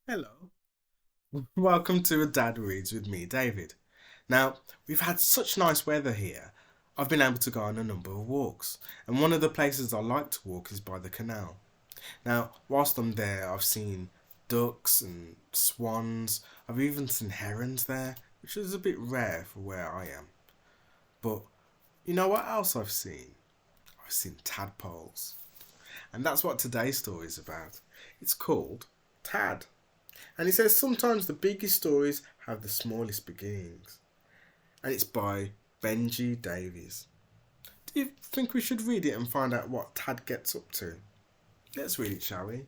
Hello. Welcome to A Dad Reads with me, David. Now, we've had such nice weather here. I've been able to go on a number of walks, and one of the places I like to walk is by the canal. Now, whilst I'm there, I've seen ducks and swans. I've even seen herons there, which is a bit rare for where I am. But you know what else I've seen? I've seen tadpoles. And that's what today's story is about. It's called Tad. And it says sometimes the biggest stories have the smallest beginnings. And it's by Benji Davies. Do you think we should read it and find out what Tad gets up to? Let's read it, shall we?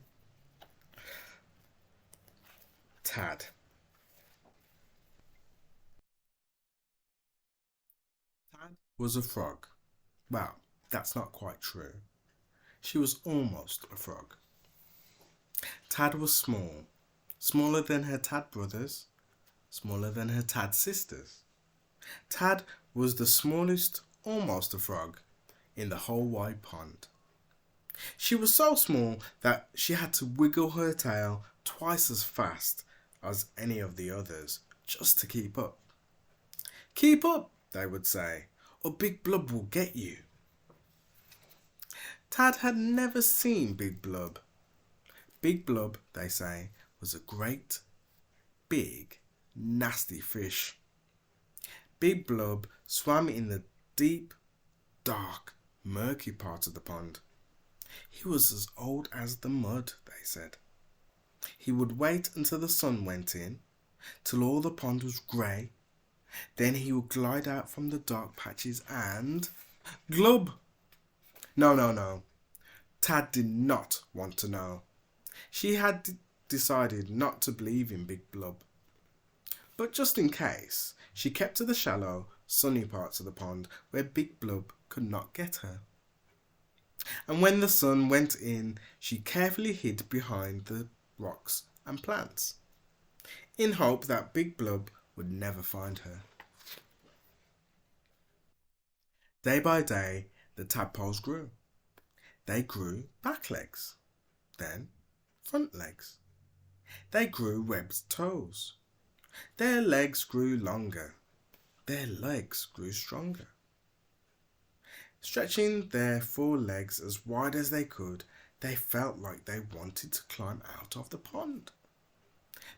Tad. Tad was a frog. Well, that's not quite true. She was almost a frog. Tad was small, smaller than her Tad brothers, smaller than her Tad sisters. Tad was the smallest, almost a frog, in the whole wide pond. She was so small that she had to wiggle her tail twice as fast as any of the others just to keep up. Keep up, they would say, or Big Blub will get you. Tad had never seen Big Blub. Big Blub, they say, was a great, big, nasty fish. Big Blub swam in the deep, dark, murky part of the pond. He was as old as the mud, they said. He would wait until the sun went in, till all the pond was grey. Then he would glide out from the dark patches and... Glub! No, no, no. Tad did not want to know. She had decided not to believe in Big Blub. But just in case, she kept to the shallow, sunny parts of the pond where Big Blub could not get her. And when the sun went in, she carefully hid behind the rocks and plants, in hope that Big Blub would never find her. Day by day, the tadpoles grew. They grew back legs, then front legs. They grew webbed toes. Their legs grew longer. Their legs grew stronger. Stretching their four legs as wide as they could, they felt like they wanted to climb out of the pond.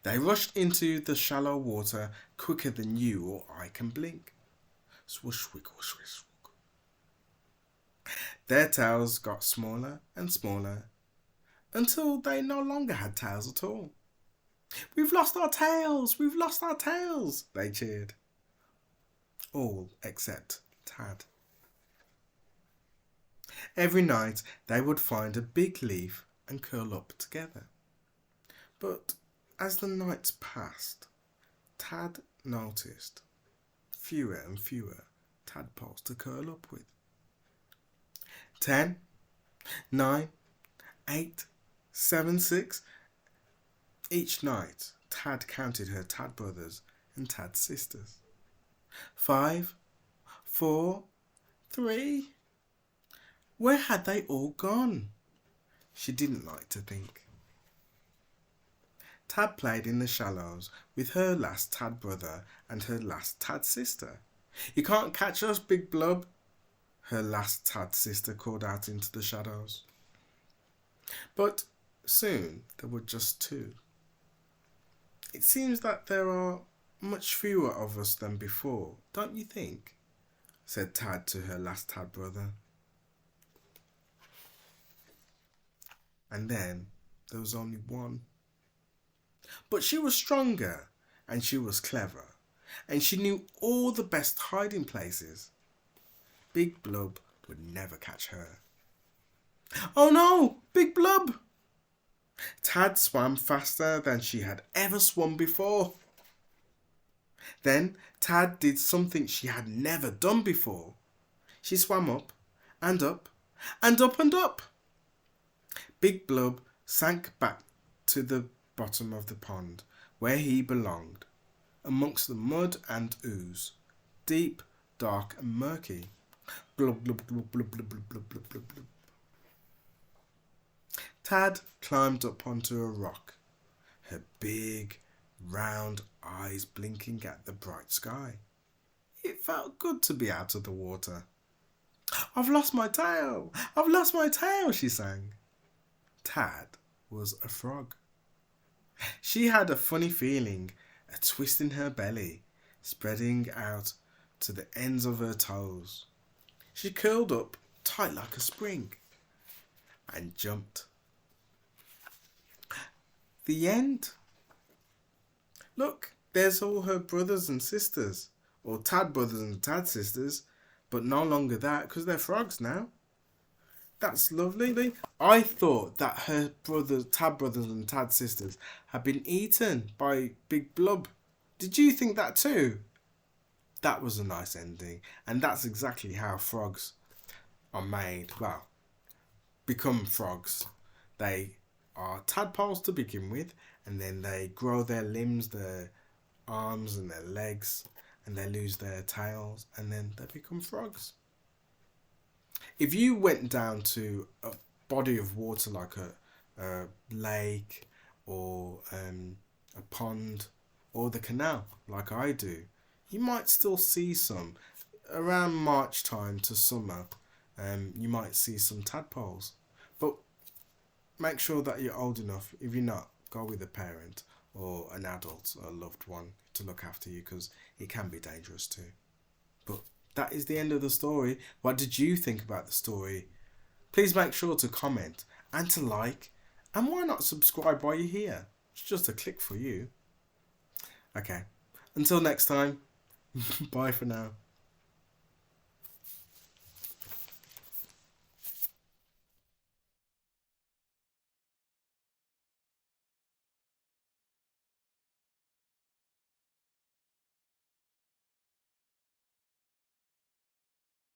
They rushed into the shallow water quicker than you or I can blink. Swoosh, wiggle, swish, wiggle. Their tails got smaller and smaller until they no longer had tails at all. We've lost our tails! We've lost our tails! They cheered. All except Tad. Every night they would find a big leaf and curl up together. But as the nights passed, Tad noticed fewer and fewer tadpoles to curl up with. 10, 9, 8, 7, 6. Each night, Tad counted her Tad brothers and Tad sisters. 5, 4, 3. Where had they all gone? She didn't like to think. Tad played in the shallows with her last Tad brother and her last Tad sister. You can't catch us, Big Blub, her last Tad sister called out into the shadows. But soon there were just two. It seems that there are much fewer of us than before, don't you think? Said Tad to her last Tad brother. And then there was only one. But she was stronger, and she was clever, and she knew all the best hiding places. Big Blub would never catch her. Oh no, Big Blub! Tad swam faster than she had ever swum before. Then Tad did something she had never done before. She swam up and up and up and up. Big Blub sank back to the bottom of the pond where he belonged, amongst the mud and ooze, deep, dark and murky. Blub, blub, blub, blub, blub, blub, blub, blub, blub, blub. Tad climbed up onto a rock. her big, round eyes blinking at the bright sky. It felt good to be out of the water. "I've lost my tail! I've lost my tail!" she sang. Tad was a frog. She had a funny feeling, a twist in her belly, spreading out to the ends of her toes. She curled up tight like a spring and jumped. The end. Look, there's all her brothers and sisters, or Tad brothers and Tad sisters, but no longer that because they're frogs now. That's lovely. I thought that her brothers, Tad brothers and Tad sisters, had been eaten by Big Blub. Did you think that too? That was a nice ending, and that's exactly how frogs are made. Well, become frogs. They are tadpoles to begin with, and then they grow their limbs, their arms and their legs, and they lose their tails, and then they become frogs. If you went down to a body of water like a lake or a pond or the canal like I do, you might still see some. Around March time to summer, you might see some tadpoles. But make sure that you're old enough. If you're not, go with a parent or an adult or a loved one to look after you, because it can be dangerous too. But that is the end of the story. What did you think about the story? Please make sure to comment and to like, and why not subscribe while you're here? It's just a click for you. Okay, until next time, bye for now.